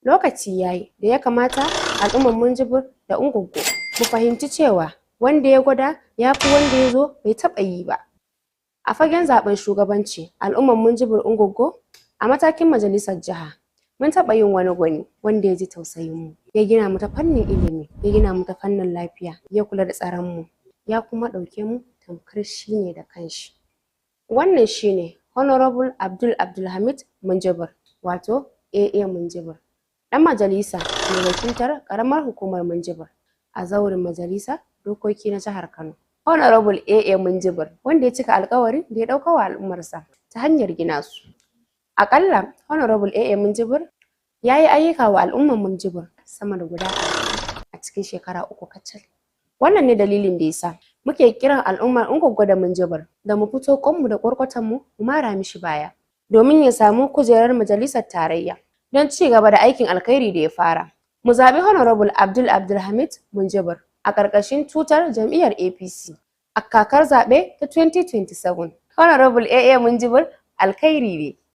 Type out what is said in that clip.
lokaci yayi da ya kamata al'ummar Minjibir da Ungwaggo mu fahimci cewa wanda ya gwada ya fi wanda ya zo bai taɓa yi ba. A fagen zaben shugabanci al'ummar Minjibir Ungwaggo a matakin majalisar jiha mun taɓa yin wani gwani wanda ya ji tausayin mu, ya gina mu ta fannin ilimi, ya gina mu ta fannin lafiya, ya kula da tsaron mu, ya kuma ɗauke mu tamkar shi ne da kanshi. Wannan shine Honorable Abdulhamid Minjibir, wato AA Minjibir, ɗan majalisa mai wakiltar ƙaramar hukumar Minjibir a zauren majalisa dokoki na jihar Kano. Honorable AA Minjibir wanda ya cika alƙawarin da ya ɗauka wa al'ummarsa ta hanyar gina su. Aƙalla Honorable AA Minjibir ya yi ayyuka wa al'ummar Minjibir sama da guda 40 a cikin shekara 3 kacal. Wannan ne dalilin da yasa muke kiran al'ummar Ungwaggo da Minjibir da mu fito kwanmu da kwarkwatanmu mu mara mishi baya domin ya samu kujerar majalisar tarayya don ci gaba da aikin alkhairi da ya fara. Mu zaɓi Honorable Abdulhamid Minjibir a ƙarƙashin tutar jam'iyyar APC a kakar zaɓe ta 2027. Honorable AA Minjibir alkhairi ne.